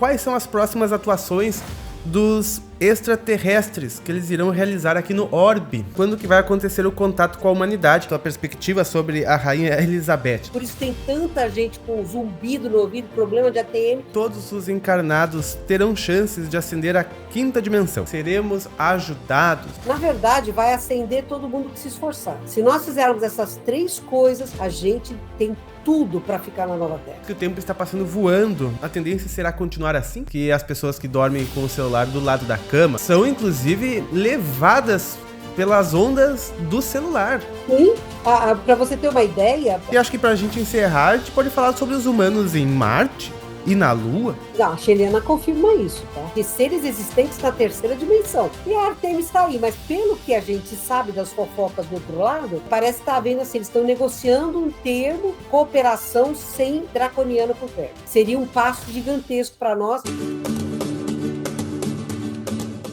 quais são as próximas atuações dos extraterrestres que eles irão realizar aqui no orbe. Quando que vai acontecer o contato com a humanidade? Tua perspectiva sobre a Rainha Elizabeth. Por isso tem tanta gente com zumbido no ouvido, problema de ATM. Todos os encarnados terão chances de ascender à quinta dimensão. Seremos ajudados. Na verdade, vai ascender todo mundo que se esforçar. Se nós fizermos essas 3 coisas, a gente tem tudo para ficar na nova Terra. Que o tempo está passando voando. A tendência será continuar assim? Que as pessoas que dormem com o celular do lado da cama são, inclusive, levadas pelas ondas do celular. Sim, para você ter uma ideia... E acho que pra gente encerrar, a gente pode falar sobre os humanos em Marte e na Lua. Não, a Sheliana confirma isso, tá? Que seres existentes na terceira dimensão. E a Artemis está aí, mas pelo que a gente sabe das fofocas do outro lado, parece que tá havendo assim, eles estão negociando um termo, cooperação sem draconiano por perto. Seria um passo gigantesco para nós.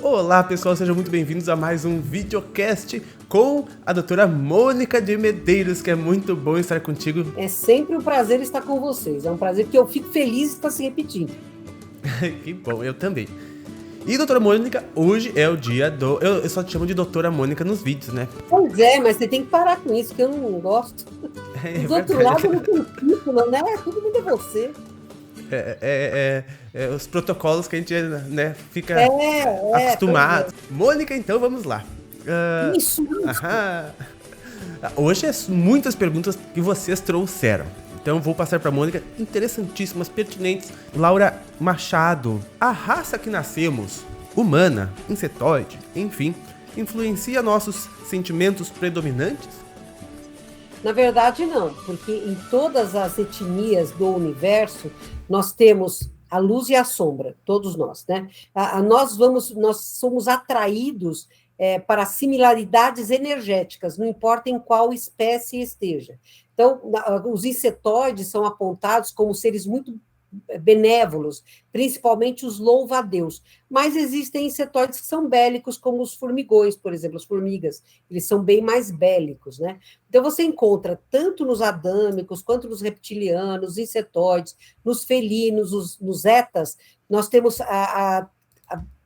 Olá pessoal, sejam muito bem-vindos a mais um videocast com a doutora Mônica de Medeiros, que é muito bom estar contigo. É sempre um prazer estar com vocês, é um prazer que eu fico feliz de estar se repetindo. Que bom, eu também. E doutora Mônica, hoje é o dia do... Eu só te chamo de doutora Mônica nos vídeos, né? Pois é, mas você tem que parar com isso, que eu não gosto. Do outro lado não tem título, né? Todo mundo é você. Os protocolos que a gente, né, fica acostumado. Mônica, então vamos lá. Isso. Hoje é muitas perguntas que vocês trouxeram. Então vou passar para Mônica, interessantíssimas, pertinentes. Laura Machado, a raça que nascemos, humana, insetoide, enfim, influencia nossos sentimentos predominantes? Na verdade, não, porque em todas as etnias do universo, nós temos a luz e a sombra, todos nós, né? Nós somos atraídos para similaridades energéticas, não importa em qual espécie esteja. Então, os insetoides são apontados como seres muito benévolos, principalmente os louva-a-Deus. Mas existem insetoides que são bélicos, como os formigões, por exemplo, as formigas. Eles são bem mais bélicos, né? Então, você encontra tanto nos adâmicos, quanto nos reptilianos, insetoides, nos felinos, nos etas, nós temos a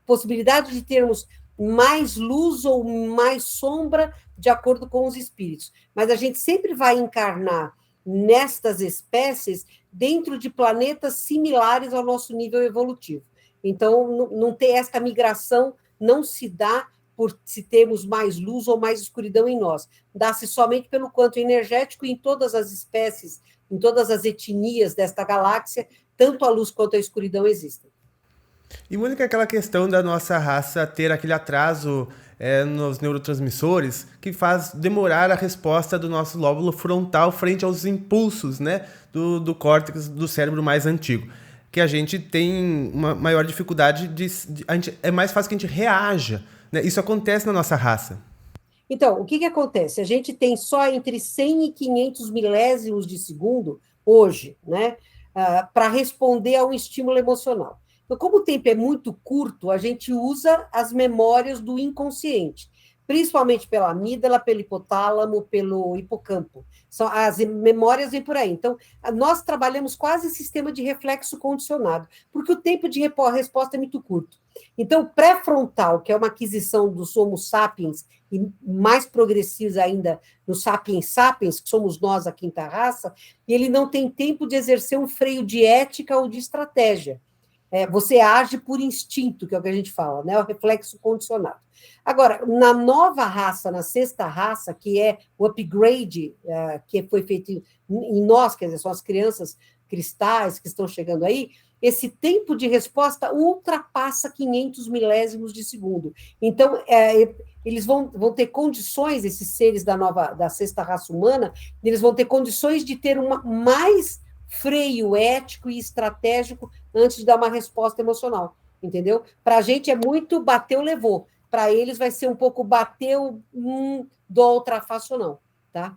possibilidade de termos mais luz ou mais sombra de acordo com os espíritos. Mas a gente sempre vai encarnar nestas espécies dentro de planetas similares ao nosso nível evolutivo. Então, não ter esta migração não se dá por se termos mais luz ou mais escuridão em nós. Dá-se somente pelo quanto energético em todas as espécies, em todas as etnias desta galáxia, tanto a luz quanto a escuridão existem. E, Mônica, aquela questão da nossa raça ter aquele atraso nos neurotransmissores que faz demorar a resposta do nosso lóbulo frontal frente aos impulsos, né, do córtex do cérebro mais antigo. Que a gente tem uma maior dificuldade é mais fácil que a gente reaja, né? Isso acontece na nossa raça. Então, o que acontece? A gente tem só entre 100 e 500 milésimos de segundo hoje, né, para responder a um estímulo emocional. Então, como o tempo é muito curto, a gente usa as memórias do inconsciente, principalmente pela amígdala, pelo hipotálamo, pelo hipocampo. As memórias vêm por aí. Então, nós trabalhamos quase sistema de reflexo condicionado, porque o tempo de resposta é muito curto. Então, o pré-frontal, que é uma aquisição dos Homo sapiens, e mais progressivos ainda no sapiens sapiens, que somos nós, a quinta raça, ele não tem tempo de exercer um freio de ética ou de estratégia. Você age por instinto, que é o que a gente fala, né? O reflexo condicionado. Agora, na nova raça, na sexta raça, que é o upgrade, que foi feito em nós, quer dizer, são as crianças cristais que estão chegando aí, esse tempo de resposta ultrapassa 500 milésimos de segundo. Então, eles vão ter condições, esses seres da sexta raça humana, eles vão ter condições de ter mais freio ético e estratégico antes de dar uma resposta emocional, entendeu? Para a gente é muito bateu, levou. Para eles vai ser um pouco bateu, do ultrafaço não, tá?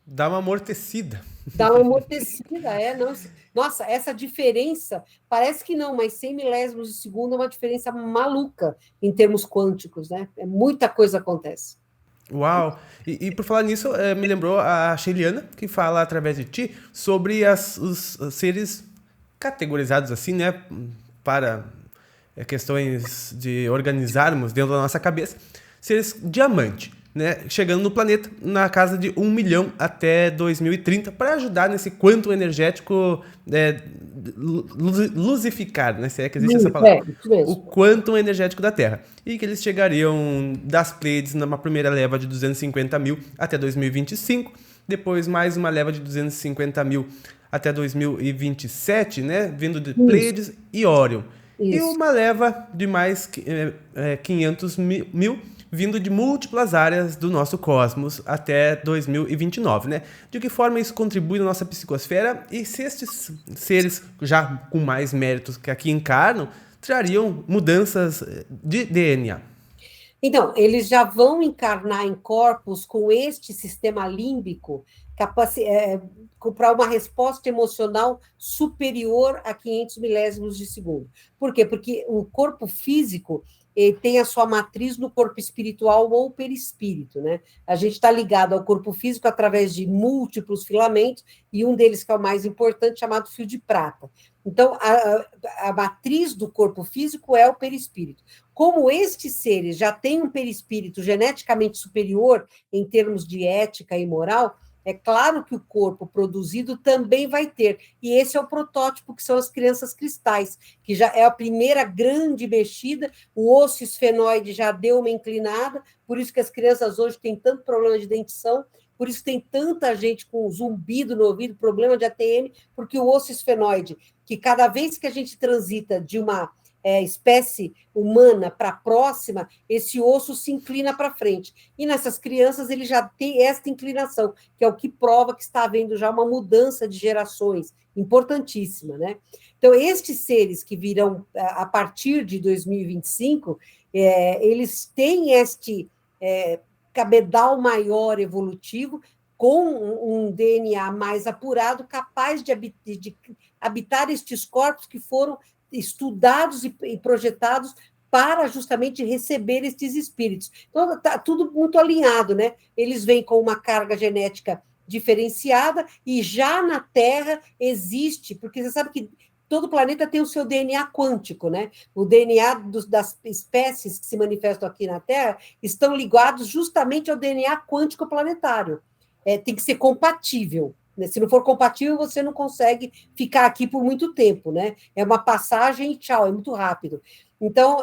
Dá uma amortecida. Dá uma amortecida, Nossa, essa diferença, parece que não, mas 100 milésimos de segundo é uma diferença maluca em termos quânticos, né? Muita coisa acontece. Uau! E por falar nisso, me lembrou a Sheliana, que fala através de ti sobre os seres categorizados assim, né? para questões de organizarmos dentro da nossa cabeça, seres diamante, né? Chegando no planeta na casa de 1 milhão até 2030, para ajudar nesse quantum energético luzificar, né? Se é que existe essa palavra. O quantum energético da Terra. E que eles chegariam das Pleiades numa primeira leva de 250 mil até 2025, depois mais uma leva de 250 mil até 2027, né? Vindo de Pleiades e Órion. E uma leva de mais 500 mil vindo de múltiplas áreas do nosso cosmos até 2029, né? De que forma isso contribui na nossa psicosfera e se estes seres, já com mais méritos que aqui encarnam, trariam mudanças de DNA. Então, eles já vão encarnar em corpos com este sistema límbico para uma resposta emocional superior a 500 milésimos de segundo. Por quê? Porque o corpo físico tem a sua matriz no corpo espiritual ou perispírito, né? A gente está ligado ao corpo físico através de múltiplos filamentos, e um deles, que é o mais importante, chamado fio de prata. Então, a matriz do corpo físico é o perispírito. Como estes seres já têm um perispírito geneticamente superior em termos de ética e moral, é claro que o corpo produzido também vai ter. E esse é o protótipo, que são as crianças cristais, que já é a primeira grande mexida. O osso esfenoide já deu uma inclinada, por isso que as crianças hoje têm tanto problema de dentição, por isso tem tanta gente com zumbido no ouvido, problema de ATM, porque o osso esfenoide, que cada vez que a gente transita de uma espécie humana para a próxima, esse osso se inclina para frente. E nessas crianças ele já tem esta inclinação, que é o que prova que está havendo já uma mudança de gerações importantíssima, né? Então, estes seres que virão a partir de 2025, eles têm este cabedal maior evolutivo, com um DNA mais apurado, capaz de habitar estes corpos que foram estudados e projetados para justamente receber estes espíritos. Então, está tudo muito alinhado, né? Eles vêm com uma carga genética diferenciada e já na Terra existe, porque você sabe que todo planeta tem o seu DNA quântico, né? O DNA das espécies que se manifestam aqui na Terra estão ligados justamente ao DNA quântico planetário. Tem que ser compatível. Se não for compatível, você não consegue ficar aqui por muito tempo, né? É uma passagem e tchau, é muito rápido. Então,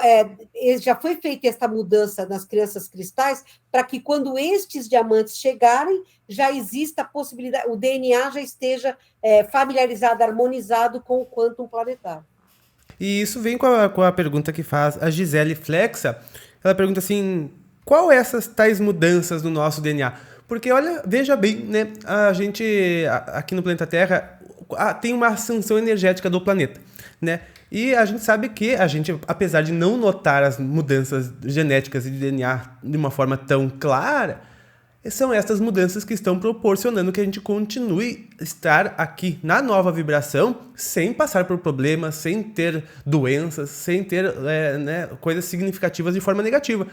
já foi feita essa mudança nas crianças cristais para que, quando estes diamantes chegarem, já exista a possibilidade, o DNA já esteja familiarizado, harmonizado com o quantum planetário. E isso vem com a pergunta que faz a Gisele Flexa. Ela pergunta assim, qual essas tais mudanças no nosso DNA? Porque, olha, veja bem, né? A gente, aqui no planeta Terra, tem uma ascensão energética do planeta, né? E a gente sabe que a gente, apesar de não notar as mudanças genéticas e de DNA de uma forma tão clara, são essas mudanças que estão proporcionando que a gente continue a estar aqui na nova vibração, sem passar por problemas, sem ter doenças, sem ter coisas significativas de forma negativa.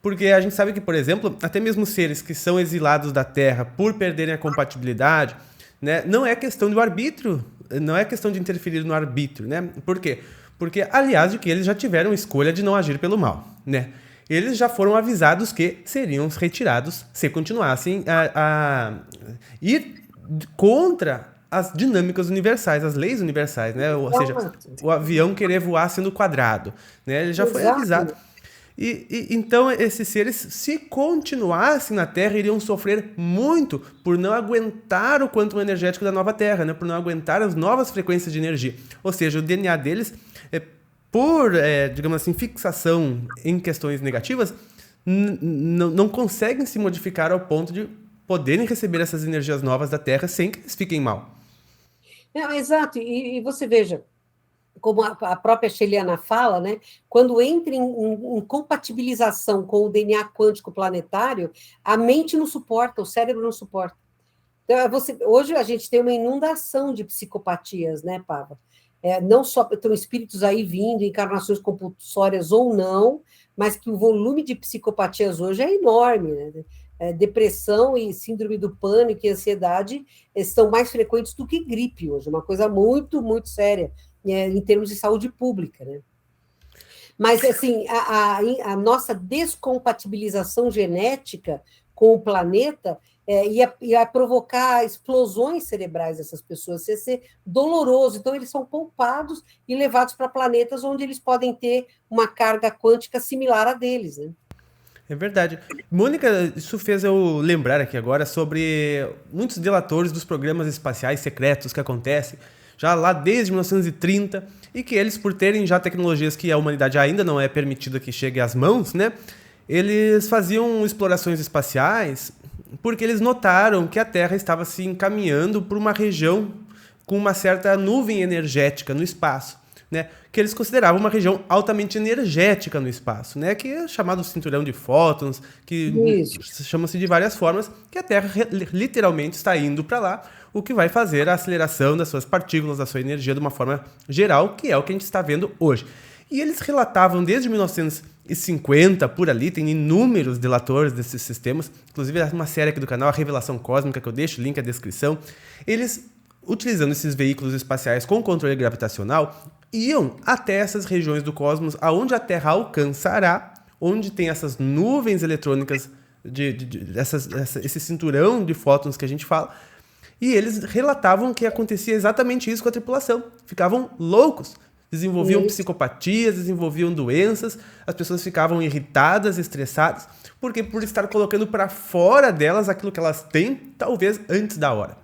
Porque a gente sabe que, por exemplo, até mesmo seres que são exilados da Terra por perderem a compatibilidade, né, não é questão do arbítrio, não é questão de interferir no arbítrio, né? Por quê? Porque, aliás, de que eles já tiveram escolha de não agir pelo mal, né? Eles já foram avisados que seriam retirados se continuassem a ir contra as dinâmicas universais, as leis universais, né? Ou seja, o avião querer voar sendo quadrado, né? Ele já foi avisado. Então, esses seres, se continuassem na Terra, iriam sofrer muito por não aguentar o quantum energético da nova Terra, né? Por não aguentar as novas frequências de energia. Ou seja, o DNA deles, por, digamos assim, fixação em questões negativas, não conseguem se modificar ao ponto de poderem receber essas energias novas da Terra sem que eles fiquem mal. Exato, e você veja, como a própria Sheliana fala, né, quando entra em compatibilização com o DNA quântico planetário, a mente não suporta, o cérebro não suporta. Então, hoje a gente tem uma inundação de psicopatias, né, Pava? Não só estão espíritos aí vindo, encarnações compulsórias ou não, mas que o volume de psicopatias hoje é enorme, né? Depressão e síndrome do pânico e ansiedade estão mais frequentes do que gripe hoje, uma coisa muito, muito séria. em termos de saúde pública, né? Mas, assim, a nossa descompatibilização genética com o planeta ia provocar explosões cerebrais dessas pessoas, ia ser doloroso. Então, eles são poupados e levados para planetas onde eles podem ter uma carga quântica similar à deles, né? É verdade. Mônica, isso fez eu lembrar aqui agora sobre muitos delatores dos programas espaciais secretos que acontecem já lá desde 1930 e que eles, por terem já tecnologias que a humanidade ainda não é permitida que chegue às mãos, né? Eles faziam explorações espaciais porque eles notaram que a Terra estava se encaminhando por uma região com uma certa nuvem energética no espaço, né, que eles consideravam uma região altamente energética no espaço, né, que é chamado cinturão de fótons, que chama-se de várias formas, que a Terra literalmente está indo para lá, o que vai fazer a aceleração das suas partículas, da sua energia de uma forma geral, que é o que a gente está vendo hoje. E eles relatavam desde 1950, por ali, tem inúmeros delatores desses sistemas, inclusive uma série aqui do canal, a Revelação Cósmica, que eu deixo o link na descrição. Eles, utilizando esses veículos espaciais com controle gravitacional, iam até essas regiões do cosmos, aonde a Terra alcançará, onde tem essas nuvens eletrônicas, esse cinturão de fótons que a gente fala, e eles relatavam que acontecia exatamente isso com a tripulação. Ficavam loucos, desenvolviam psicopatias, desenvolviam doenças, as pessoas ficavam irritadas, estressadas, porque por estar colocando para fora delas aquilo que elas têm, talvez antes da hora.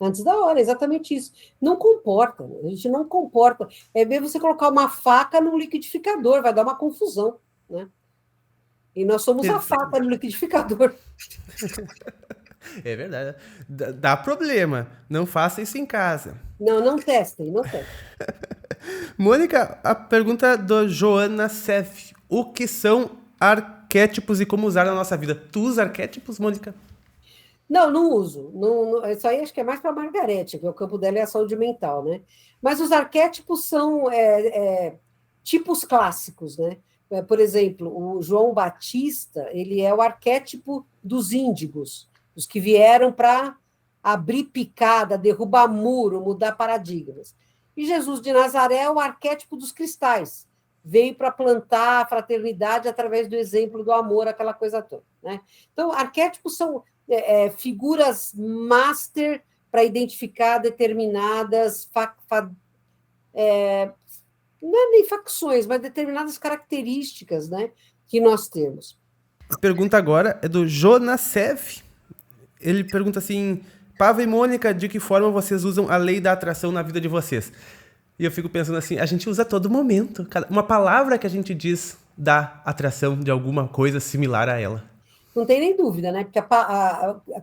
Antes da hora, exatamente isso. Não comporta, a gente não comporta. É bem você colocar uma faca no liquidificador, vai dar uma confusão, né? E nós somos a faca no liquidificador. É verdade. Dá problema. Não faça isso em casa. Não testem, não testem. Mônica, a pergunta do Joana Sef. O que são arquétipos e como usar na nossa vida? Tu usa arquétipos, Mônica? Não uso. Isso aí acho que é mais para a Margarete, que o campo dela é a saúde mental, né? Mas os arquétipos são tipos clássicos, né? Por exemplo, o João Batista, ele é o arquétipo dos índigos, os que vieram para abrir picada, derrubar muro, mudar paradigmas. E Jesus de Nazaré é o arquétipo dos cristais, veio para plantar a fraternidade através do exemplo do amor, aquela coisa toda, né? Então, arquétipos são figuras master para identificar determinadas não é nem facções, mas determinadas características, né, que nós temos. A pergunta agora é do Jonasev. Ele pergunta assim: Pava e Mônica, de que forma vocês usam a lei da atração na vida de vocês? E eu fico pensando assim, a gente usa a todo momento. Uma palavra que a gente diz dá atração de alguma coisa similar a ela. Não tem nem dúvida, né? Porque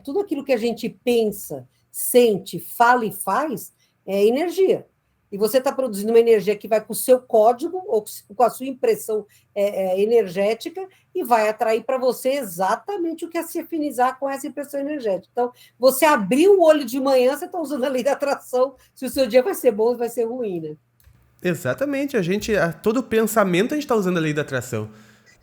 tudo aquilo que a gente pensa, sente, fala e faz é energia. E você está produzindo uma energia que vai com o seu código ou com a sua impressão energética e vai atrair para você exatamente o que é se afinizar com essa impressão energética. Então, você abriu o olho de manhã, você está usando a lei da atração, se o seu dia vai ser bom ou vai ser ruim, né? Exatamente. Todo pensamento a gente está usando a lei da atração.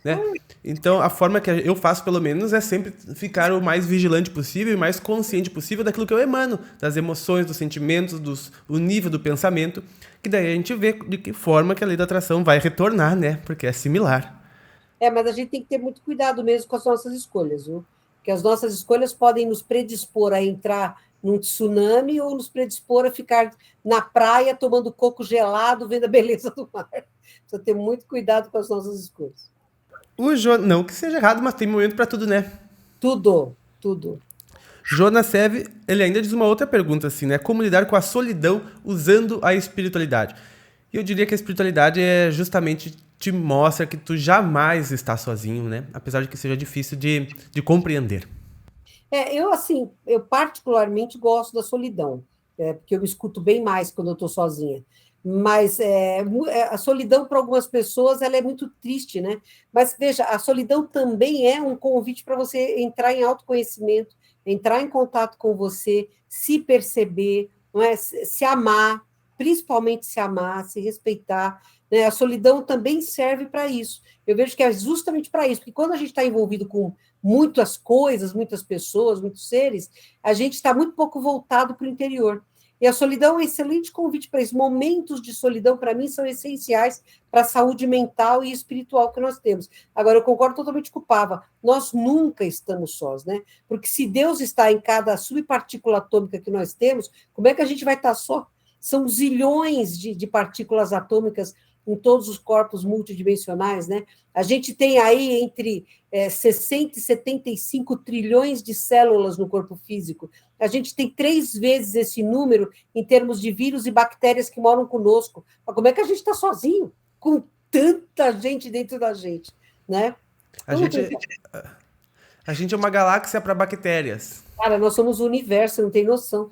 Né? Então, a forma que eu faço, pelo menos, é sempre ficar o mais vigilante possível e mais consciente possível daquilo que eu emano, das emoções, dos sentimentos, o nível do pensamento, que daí a gente vê de que forma que a lei da atração vai retornar, né? Porque é similar. Mas a gente tem que ter muito cuidado mesmo com as nossas escolhas, viu? Porque as nossas escolhas podem nos predispor a entrar num tsunami ou nos predispor a ficar na praia tomando coco gelado, vendo a beleza do mar. Precisa ter muito cuidado com as nossas escolhas. Não que seja errado, mas tem momento para tudo, né? Tudo. Jonas Seve, ele ainda diz uma outra pergunta, assim, né? Como lidar com a solidão usando a espiritualidade? E eu diria que a espiritualidade justamente te mostra que tu jamais está sozinho, né? Apesar de que seja difícil de compreender. Eu particularmente gosto da solidão, porque eu me escuto bem mais quando eu estou sozinha. Mas a solidão para algumas pessoas ela é muito triste, né? Mas veja, a solidão também é um convite para você entrar em autoconhecimento, entrar em contato com você, se perceber, não é? Se amar, principalmente se amar, se respeitar, né? A solidão também serve para isso. Eu vejo que é justamente para isso, porque quando a gente está envolvido com muitas coisas, muitas pessoas, muitos seres, a gente está muito pouco voltado para o interior. E a solidão é um excelente convite para isso. Momentos de solidão, para mim, são essenciais para a saúde mental e espiritual que nós temos. Agora, eu concordo totalmente com o Pava. Nós nunca estamos sós, né? Porque se Deus está em cada subpartícula atômica que nós temos, como é que a gente vai estar só? São zilhões de partículas atômicas em todos os corpos multidimensionais, né? A gente tem aí entre 60 e 75 trilhões de células no corpo físico. A gente tem 3 vezes esse número em termos de vírus e bactérias que moram conosco. Mas como é que a gente está sozinho, com tanta gente dentro da gente, né? A gente é uma galáxia para bactérias. Cara, nós somos o universo, não tem noção.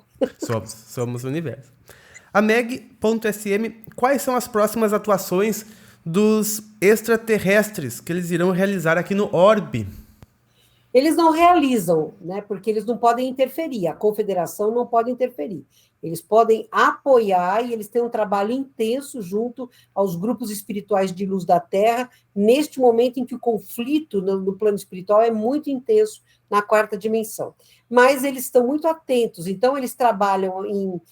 Somos o universo. A Meg.sm, quais são as próximas atuações dos extraterrestres que eles irão realizar aqui no Orbe? Eles não realizam, né? Porque eles não podem interferir, a confederação não pode interferir. Eles podem apoiar e eles têm um trabalho intenso junto aos grupos espirituais de luz da Terra, neste momento em que o conflito no plano espiritual é muito intenso na 4ª dimensão. Mas eles estão muito atentos, então eles trabalham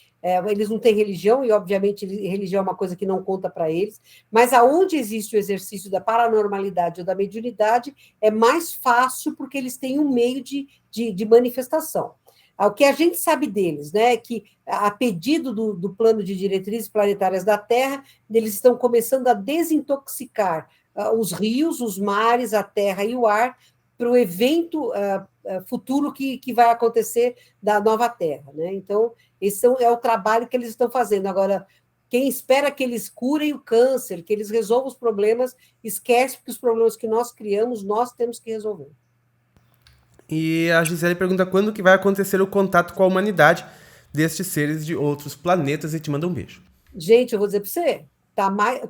eles não têm religião, e obviamente religião é uma coisa que não conta para eles, mas aonde existe o exercício da paranormalidade ou da mediunidade, é mais fácil porque eles têm um meio de manifestação. O que a gente sabe deles, né, é que a pedido do plano de diretrizes planetárias da Terra, eles estão começando a desintoxicar os rios, os mares, a terra e o ar para o evento futuro que vai acontecer da nova Terra, né? Então, esse é o trabalho que eles estão fazendo. Agora, quem espera que eles curem o câncer, que eles resolvam os problemas, esquece que os problemas que nós criamos, nós temos que resolver. E a Gisele pergunta quando que vai acontecer o contato com a humanidade destes seres de outros planetas e te manda um beijo. Gente, eu vou dizer para você,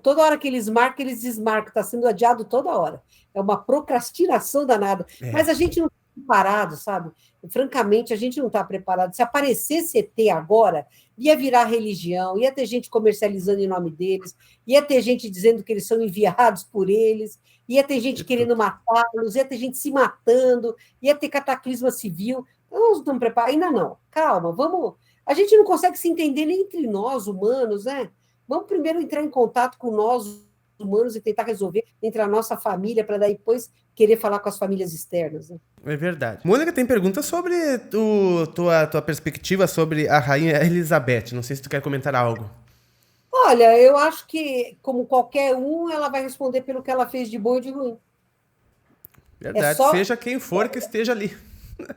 toda hora que eles marcam, eles desmarcam, está sendo adiado toda hora. É uma procrastinação danada. Mas a gente não está preparado, sabe? Francamente, a gente não está preparado. Se aparecesse ET agora, ia virar religião, ia ter gente comercializando em nome deles, ia ter gente dizendo que eles são enviados por eles, ia ter gente querendo matá-los, ia ter gente se matando, ia ter cataclisma civil. Nós não estamos preparados. Ainda não. Calma, vamos... A gente não consegue se entender nem entre nós, humanos, né? Vamos primeiro entrar em contato com nós, humanos, e tentar resolver entre a nossa família, para daí depois querer falar com as famílias externas. Né? É verdade. Mônica tem pergunta sobre tua perspectiva sobre a Rainha Elizabeth. Não sei se tu quer comentar algo. Olha, eu acho que, como qualquer um, ela vai responder pelo que ela fez de bom e de ruim. Verdade. Seja quem for que esteja ali.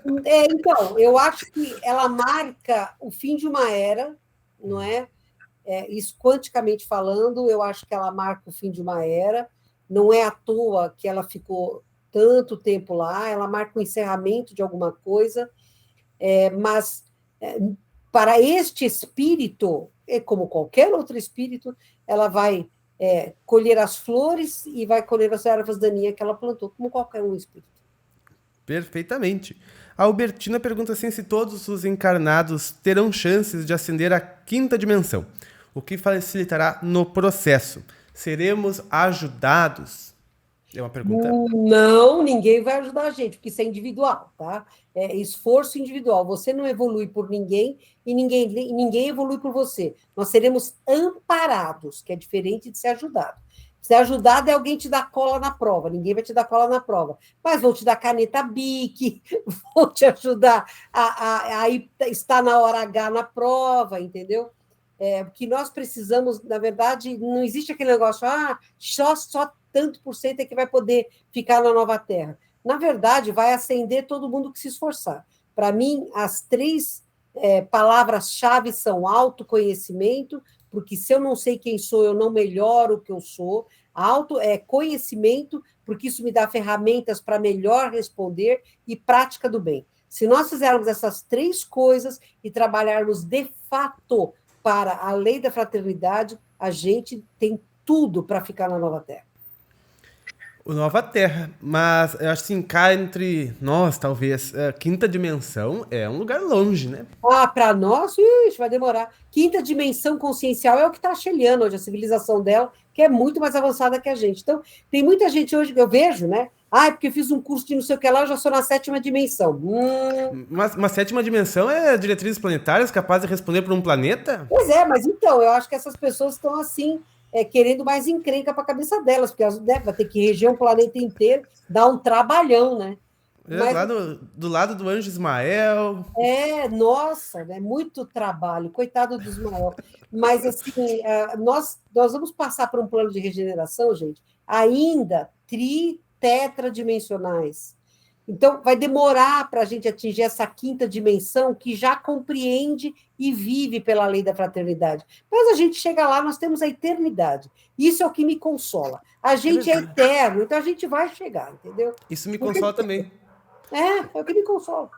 Então, eu acho que ela marca o fim de uma era, não é? Isso quanticamente falando, eu acho que ela marca o fim de uma era. Não é à toa que ela ficou tanto tempo lá, ela marca o encerramento de alguma coisa, mas para este espírito, como qualquer outro espírito, ela vai colher as flores e vai colher as ervas daninhas que ela plantou, como qualquer um espírito. Perfeitamente. A Albertina pergunta assim se todos os encarnados terão chances de ascender à 5ª dimensão, o que facilitará no processo. Seremos ajudados? É uma pergunta? Não, ninguém vai ajudar a gente, porque isso é individual, tá? É esforço individual. Você não evolui por ninguém e ninguém evolui por você. Nós seremos amparados, que é diferente de ser ajudado. Ser ajudado é alguém te dar cola na prova, ninguém vai te dar cola na prova, mas vão te dar caneta Bic, vão te ajudar a estar na hora H na prova, entendeu? O que nós precisamos, na verdade, não existe aquele negócio, só tanto por cento é que vai poder ficar na nova Terra. Na verdade, vai ascender todo mundo que se esforçar. Para mim, as 3 palavras-chave são autoconhecimento, porque se eu não sei quem sou, eu não melhoro o que eu sou. Conhecimento, porque isso me dá ferramentas para melhor responder, e prática do bem. Se nós fizermos essas 3 coisas e trabalharmos de fato para a lei da fraternidade, a gente tem tudo para ficar na nova Terra. O Nova Terra, mas eu acho assim, cá entre nós, talvez, a 5ª dimensão é um lugar longe, né? Para nós, vai demorar. 5ª dimensão consciencial é o que está a Sheliana hoje, a civilização dela, que é muito mais avançada que a gente. Então, tem muita gente hoje que eu vejo, né? Ah, é porque eu fiz um curso de não sei o que lá, eu já sou na 7ª dimensão. Uma sétima dimensão é diretrizes planetárias capazes de responder por um planeta? Pois é, mas então, eu acho que essas pessoas estão assim, querendo mais encrenca para a cabeça delas, porque elas, né, vai ter que reger o planeta inteiro, dá um trabalhão, né? Mas Lá do lado do anjo Ismael. nossa, né, muito trabalho, coitado do Ismael. Mas, assim, nós vamos passar por um plano de regeneração, gente, ainda tetradimensionais. Então, vai demorar para a gente atingir essa 5ª dimensão que já compreende e vive pela lei da fraternidade. Mas a gente chega lá, nós temos a eternidade. Isso é o que me consola. A gente é eterno, então a gente vai chegar, entendeu? Isso me consola também. É o que me consola.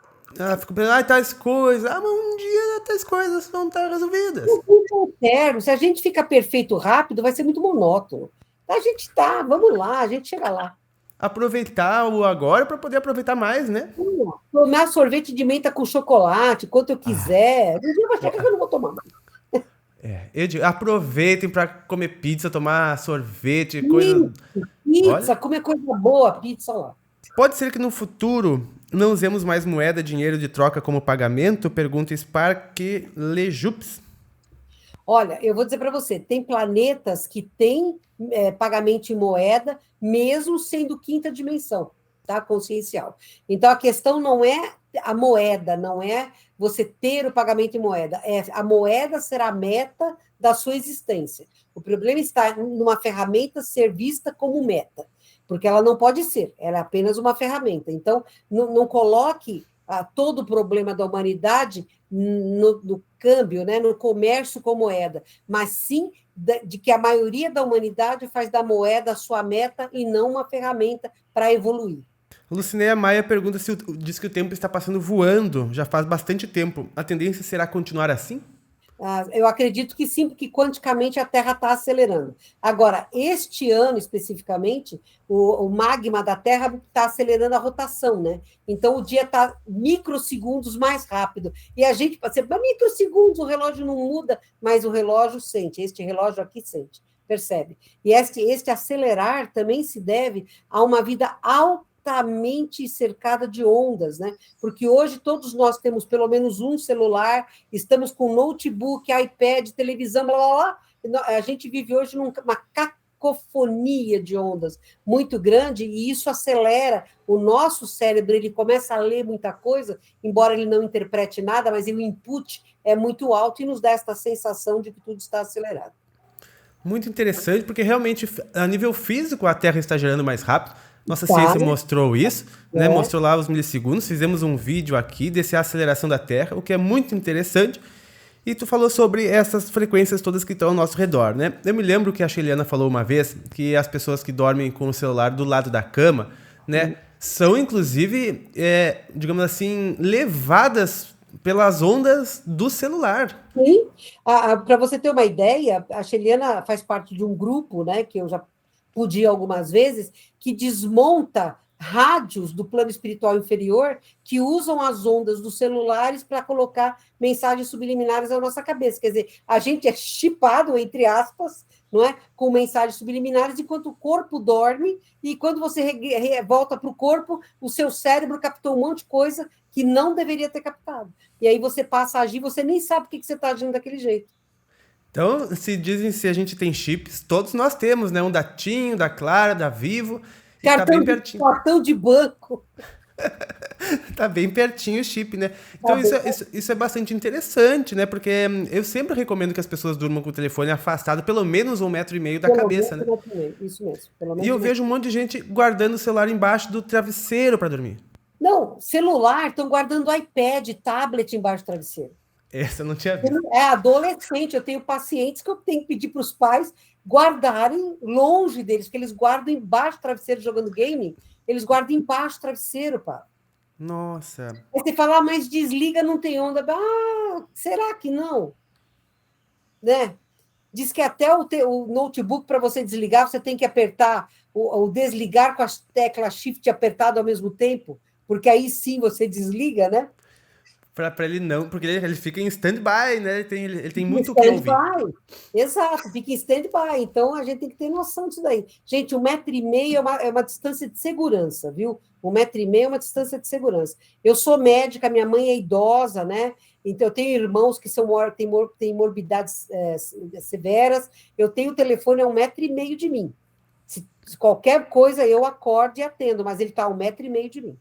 Fico pensando, tais coisas. Mas um dia tais coisas vão estar resolvidas. Eterno. Se a gente fica perfeito rápido, vai ser muito monótono. A gente vamos lá, a gente chega lá. Aproveitar o agora para poder aproveitar mais, né? Tomar sorvete de menta com chocolate, quanto eu quiser. Um dia vai chegar que eu não vou tomar mais. Aproveitem para comer pizza, tomar sorvete, coisa. Pizza, Olha, comer coisa boa, pizza lá. pode ser que no futuro não usemos mais moeda, dinheiro de troca como pagamento? Pergunta Spark Lejups. Olha, eu vou dizer para você, tem planetas que têm pagamento em moeda, mesmo sendo 5ª dimensão, tá? Consciencial. Então, a questão não é a moeda, não é você ter o pagamento em moeda, a moeda será a meta da sua existência. O problema está numa ferramenta ser vista como meta, porque ela não pode ser, ela é apenas uma ferramenta. Então, não coloque todo o problema da humanidade no câmbio, né, no comércio com moeda, mas sim de que a maioria da humanidade faz da moeda a sua meta e não uma ferramenta para evoluir. Lucinéia Maia pergunta se diz que o tempo está passando voando, já faz bastante tempo. A tendência será continuar assim? Eu acredito que sim, porque quanticamente a Terra está acelerando. Agora, este ano especificamente, o magma da Terra está acelerando a rotação, né? Então, o dia está microsegundos mais rápido. E a gente, microsegundos, o relógio não muda, mas o relógio sente. Este relógio aqui sente, percebe? E este acelerar também se deve a uma vida altamente cercada de ondas, né? Porque hoje todos nós temos pelo menos um celular, estamos com notebook, iPad, televisão, blá, blá, blá. A gente vive hoje numa cacofonia de ondas muito grande e isso acelera o nosso cérebro, ele começa a ler muita coisa, embora ele não interprete nada, mas o input é muito alto e nos dá essa sensação de que tudo está acelerado. Muito interessante, porque realmente, a nível físico, a Terra está girando mais rápido. Nossa ciência mostrou isso, né? Mostrou lá os milissegundos. Fizemos um vídeo aqui dessa aceleração da Terra, o que é muito interessante. E tu falou sobre essas frequências todas que estão ao nosso redor, né? Eu me lembro que a Sheliana falou uma vez que as pessoas que dormem com o celular do lado da cama, né? São, inclusive, digamos assim, levadas pelas ondas do celular. Sim. Para você ter uma ideia, a Sheliana faz parte de um grupo, né, que eu já pude ir algumas vezes, que desmonta rádios do plano espiritual inferior que usam as ondas dos celulares para colocar mensagens subliminares na nossa cabeça. Quer dizer, a gente é chipado, entre aspas, não é? Com mensagens subliminares, enquanto o corpo dorme, e quando você volta para o corpo, o seu cérebro captou um monte de coisa que não deveria ter captado. E aí você passa a agir, você nem sabe por que você está agindo daquele jeito. Então, se a gente tem chips, todos nós temos, né? Um da TIM, da Claro, da Vivo. E tá bem pertinho. Cartão de banco. Tá bem pertinho o chip, né? Então isso é bastante interessante, né? Porque eu sempre recomendo que as pessoas durmam com o telefone afastado pelo menos 1,5 metro da cabeça, né? Isso mesmo. E eu vejo um monte de gente guardando o celular embaixo do travesseiro para dormir. Não, celular, estão guardando iPad, tablet embaixo do travesseiro. Essa eu não tinha visto. É adolescente, eu tenho pacientes que eu tenho que pedir para os pais guardarem longe deles, que eles guardam embaixo do travesseiro jogando game, eles guardam embaixo do travesseiro, pá. Nossa. Aí você fala, mas desliga, não tem onda. Será que não? Né? Diz que até o notebook, para você desligar, você tem que apertar o desligar com as teclas shift apertado ao mesmo tempo, porque aí sim você desliga, né? Pra ele não, porque ele fica em stand-by, né? Ele tem Fica em muito o que ouvir. stand-by. Exato, fica em stand-by. Então, a gente tem que ter noção disso daí. Gente, 1,5 m é uma distância de segurança, viu? 1,5 m é uma distância de segurança. Eu sou médica, minha mãe é idosa, né? Então, eu tenho irmãos que têm morbidades severas. Eu tenho o telefone a 1,5 m de mim. Se qualquer coisa, eu acordo e atendo, mas ele está a 1,5 m de mim.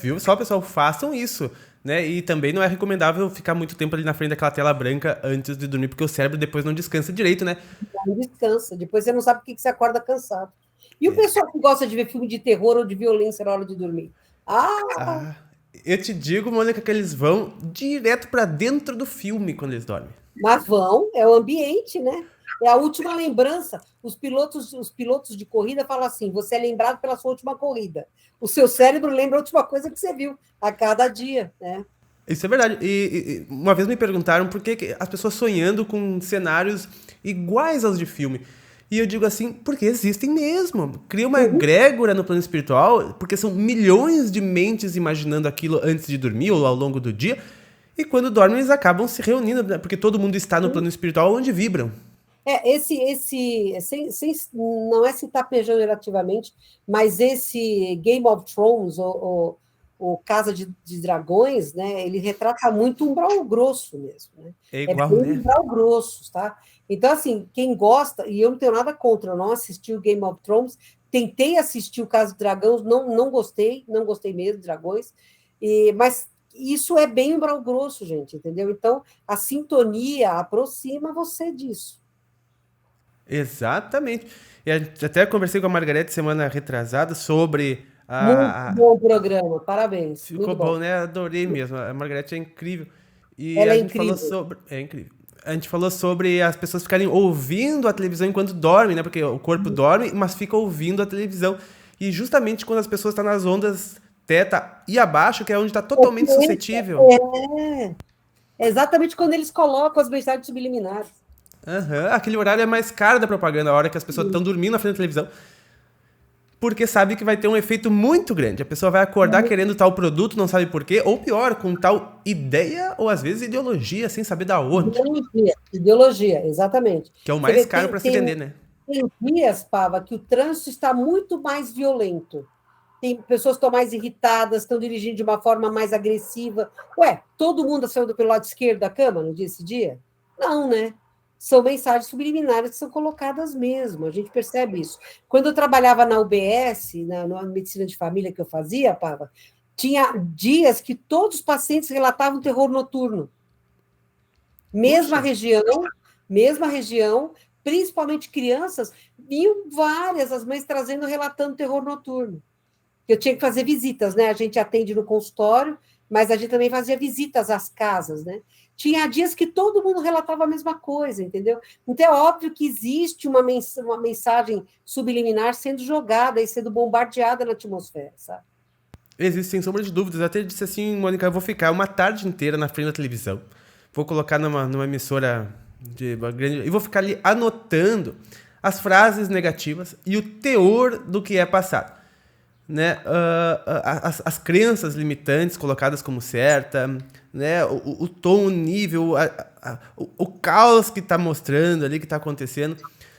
Viu? Só, pessoal, façam isso, né? E também não é recomendável ficar muito tempo ali na frente daquela tela branca antes de dormir, porque o cérebro depois não descansa direito, né? Não descansa. Depois você não sabe por que você acorda cansado. E o pessoal que gosta de ver filme de terror ou de violência na hora de dormir? Ah, Ah, eu te digo, Mônica, que eles vão direto pra dentro do filme quando eles dormem. mas vão, é o ambiente, né? É a última lembrança. Os pilotos de corrida falam assim: você é lembrado pela sua última corrida. O seu cérebro lembra a última coisa que você viu a cada dia, né? Isso é verdade. E uma vez me perguntaram por que as pessoas sonhando com cenários iguais aos de filme. E eu digo assim, porque existem mesmo. Cria uma Uhum. egrégora no plano espiritual, porque são milhões de mentes imaginando aquilo antes de dormir ou ao longo do dia. E quando dormem, eles acabam se reunindo, né? Porque todo mundo está no plano espiritual onde vibram. Não é citar pejorativamente, mas esse Game of Thrones, o Casa de Dragões, né, ele retrata muito um umbral grosso mesmo, né? É É igual, bem né? umbral grosso, tá? Então, assim, quem gosta, e eu não tenho nada contra, eu não assisti o Game of Thrones, tentei assistir o Casa de Dragões, não gostei, não gostei mesmo de Dragões, mas isso é bem umbral grosso, gente, entendeu? Então, a sintonia aproxima você disso. Exatamente. E até conversei com a Margarete semana retrasada sobre Muito a. bom programa, parabéns, Ficou muito bom. bom, né? Adorei mesmo. A Margarete é incrível. E Ela a é gente falou incrível. sobre. É incrível. A gente falou sobre as pessoas ficarem ouvindo a televisão enquanto dormem, né? Porque o corpo dorme, mas fica ouvindo a televisão. E justamente quando as pessoas estão nas ondas teta e abaixo, que é onde está totalmente suscetível. É exatamente quando eles colocam as mensagens subliminares. Aham, aquele horário é mais caro da propaganda, a hora que as pessoas estão dormindo na frente da televisão. Porque sabe que vai ter um efeito muito grande. A pessoa vai acordar querendo tal produto, não sabe por quê, ou pior, com tal ideia ou às vezes ideologia, sem saber da onde. Ideologia, exatamente. Que é o Você mais vê, caro para se vender, né? tem dias, Pava, que o trânsito está muito mais violento. Tem pessoas que estão mais irritadas, estão dirigindo de uma forma mais agressiva. Ué, todo mundo saiu pelo lado esquerdo da cama no dia esse dia? Não, né? São mensagens subliminares que são colocadas mesmo, a gente percebe isso. Quando eu trabalhava na UBS, na medicina de família que eu fazia, Pava, tinha dias que todos os pacientes relatavam terror noturno. Mesma Puxa, região, mesma região, principalmente crianças, vinham várias, as mães trazendo, relatando terror noturno. Eu tinha que fazer visitas, né? A gente atende no consultório, mas a gente também fazia visitas às casas, né? Tinha dias que todo mundo relatava a mesma coisa, entendeu? Então é óbvio que existe uma mensagem subliminar sendo jogada e sendo bombardeada na atmosfera, sabe? existe sem sombra de dúvidas. Eu até disse assim, Mônica, eu vou ficar uma tarde inteira na frente da televisão. Vou colocar numa emissora de uma grande. E vou ficar ali anotando as frases negativas e o teor do que é passado. Né? As crenças limitantes colocadas como certa, né? O tom, o nível, o caos que está mostrando ali, que está acontecendo.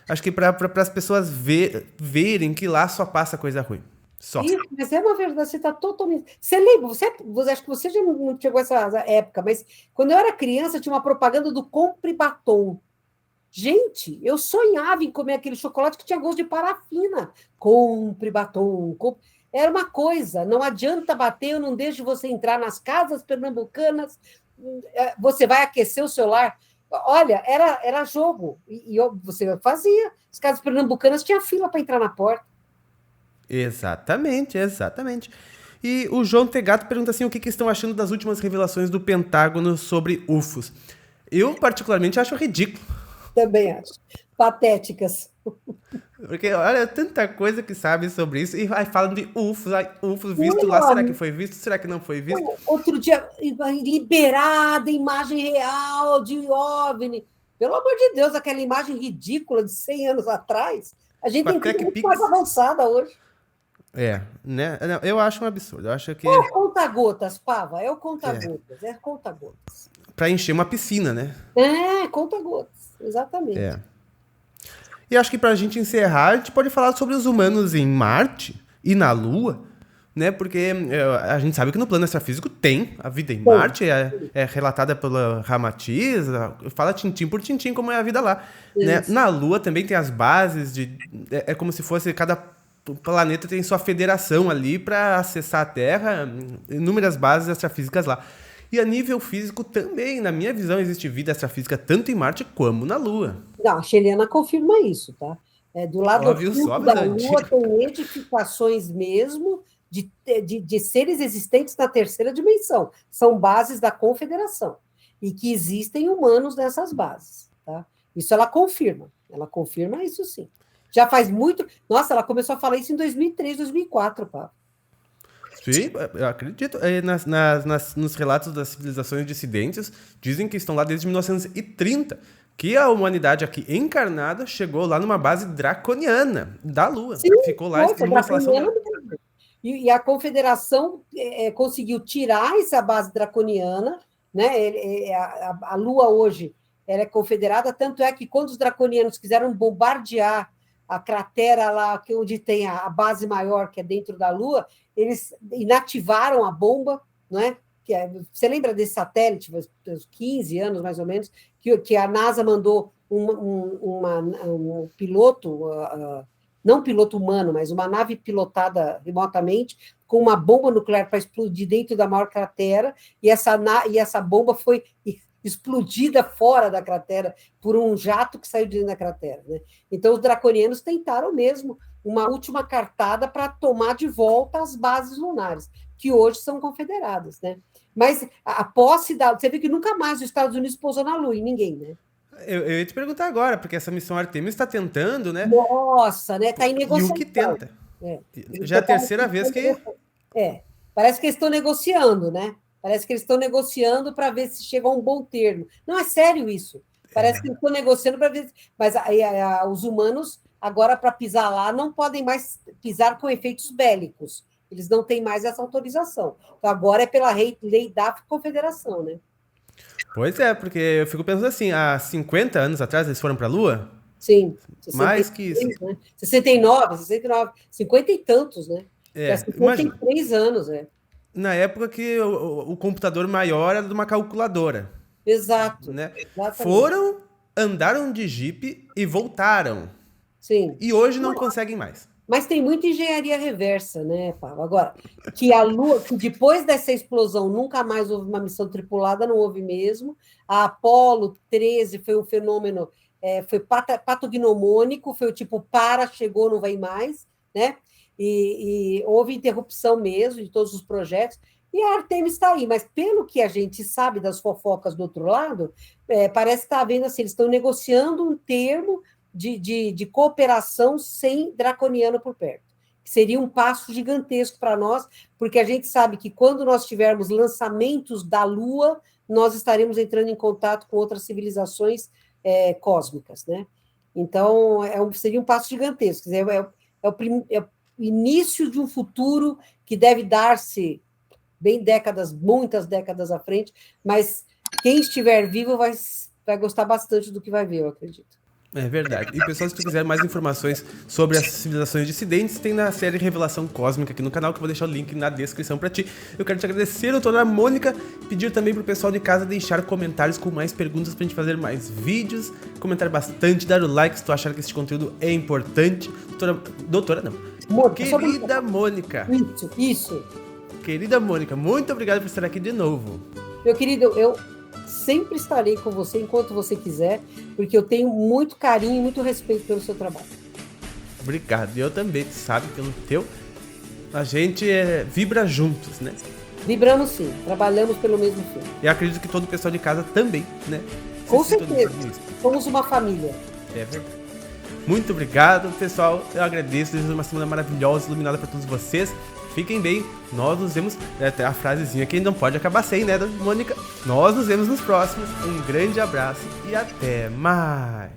Acho que para as pessoas verem que lá só passa coisa ruim. Só. Isso, mas é uma verdade, você está totalmente. Você lembra? Acho que você já não chegou a essa época, mas quando eu era criança, tinha uma propaganda do Compre Batom. Gente, eu sonhava em comer aquele chocolate que tinha gosto de parafina. Compre batom. Era uma coisa, não adianta bater, eu não deixo você entrar nas casas pernambucanas, você vai aquecer o celular. Olha, era jogo, você fazia. As casas pernambucanas tinha fila para entrar na porta. Exatamente, exatamente. E o João Tegato pergunta assim: o que estão achando das últimas revelações do Pentágono sobre UFOs? Eu, particularmente, acho ridículo. Também acho. Patéticas. Porque olha, tanta coisa que sabe sobre isso. E vai falando de UFOs, UFOs visto lá. Será que Não, foi visto? Será que não foi visto? outro dia, liberada imagem real de OVNI. Pelo amor de Deus, aquela imagem ridícula de 100 anos atrás. A gente Com a tem coisa muito mais TechPix. avançada hoje. né? Não, eu acho um absurdo. Eu acho que É o conta-gotas, Pava, é o conta-gotas, é conta-gotas. para encher uma piscina, né? É, conta-gotas, exatamente. É. E acho que pra gente encerrar, a gente pode falar sobre os humanos em Marte e na Lua, né? Porque a gente sabe que no plano extrafísico tem a vida em Bom, Marte, é relatada pela Ramatiz, fala tintim por tintim como é a vida lá, né? isso. Na Lua também tem as bases é como se fosse cada planeta tem sua federação ali para acessar a Terra, inúmeras bases extrafísicas lá. E a nível físico também, na minha visão, existe vida extrafísica tanto em Marte como na Lua. Não, a Xeliana confirma isso, tá? Do lado Ó, viu só, oculto mas da é Lua antiga. tem edificações mesmo de seres existentes na terceira dimensão. São bases da Confederação. E que existem humanos nessas bases, tá? Isso ela confirma. Ela confirma isso sim. Já faz muito. Nossa, ela começou a falar isso em 2003, 2004, pá. Sim, eu acredito. Nos relatos das civilizações dissidentes, dizem que estão lá desde 1930. Que a humanidade aqui encarnada chegou lá numa base draconiana da Lua. Sim, Ficou lá nossa, numa instalação. draconiana mesmo. E a Confederação conseguiu tirar essa base draconiana, né? A Lua hoje ela é confederada, tanto é que quando os draconianos quiseram bombardear a cratera lá, onde tem a base maior, que é dentro da Lua, eles inativaram a bomba, né? Você lembra desse satélite, uns 15 anos mais ou menos, que a NASA mandou um piloto, não piloto humano, mas uma nave pilotada remotamente, com uma bomba nuclear para explodir dentro da maior cratera, e essa bomba foi explodida fora da cratera por um jato que saiu de dentro da cratera. Né? Então, os draconianos tentaram mesmo uma última cartada para tomar de volta as bases lunares, que hoje são confederadas. Né? Mas a posse da... Você vê que nunca mais os Estados Unidos pousou na Lua, e ninguém, né? Eu ia te perguntar agora, porque essa missão Artemis está tentando, né? Nossa, né? Está em E o negociação. que tenta? É. Já é a terceira vez que. Parece que eles estão negociando, né? Parece que eles estão negociando para ver se chega a um bom termo. Não, é sério isso. Parece que eles estão negociando para ver. Mas os humanos, agora, para pisar lá, não podem mais pisar com efeitos bélicos. Eles não têm mais essa autorização. Então, agora é pela lei da Confederação, né? Pois é, porque eu fico pensando assim, há 50 anos atrás eles foram para a Lua? Sim. Mais que isso. Né? 69, 50 e tantos, né? É, 53 anos, né? Na época que o computador maior era de uma calculadora. Exato. Né? Exatamente. Andaram de Jeep e voltaram. Sim. E hoje não conseguem mais. Mas tem muita engenharia reversa, né, Paulo? Agora, que a Lua, que depois dessa explosão nunca mais houve uma missão tripulada, não houve mesmo. A Apollo 13 foi um fenômeno, foi patognomônico, foi o tipo chegou, não vem mais, né? E houve interrupção mesmo de todos os projetos. E a Artemis está aí, mas pelo que a gente sabe das fofocas do outro lado, parece que está havendo assim, eles estão negociando um termo de cooperação sem draconiano por perto. Seria um passo gigantesco para nós, porque a gente sabe que quando nós tivermos lançamentos da Lua, nós estaremos entrando em contato com outras civilizações cósmicas, né? Então, seria um passo gigantesco. Quer dizer, é o início de um futuro que deve dar-se bem muitas décadas à frente, mas quem estiver vivo vai gostar bastante do que vai ver, eu acredito. É verdade. E pessoal, se tu quiser mais informações sobre as civilizações dissidentes, tem na série Revelação Cósmica aqui no canal, que eu vou deixar o link na descrição pra ti. Eu quero te agradecer, doutora Mônica, pedir também pro pessoal de casa deixar comentários com mais perguntas pra gente fazer mais vídeos, comentar bastante, dar o like se tu achar que esse conteúdo é importante. Doutora não. Querida Mônica. Isso. Querida Mônica, muito obrigado por estar aqui de novo. Meu querido, eu sempre estarei com você enquanto você quiser, porque eu tenho muito carinho e muito respeito pelo seu trabalho. Obrigado. E eu também, sabe, pelo teu. A gente vibra juntos, né? Vibramos sim, trabalhamos pelo mesmo fim. E acredito que todo o pessoal de casa também, né? Com certeza, somos uma família. É verdade. Muito obrigado, pessoal. Eu agradeço. Desejo uma semana maravilhosa, iluminada para todos vocês. Fiquem bem. Nós nos vemos. Até a frasezinha que não pode acabar sem, né, Mônica? Nós nos vemos nos próximos. Um grande abraço e até mais.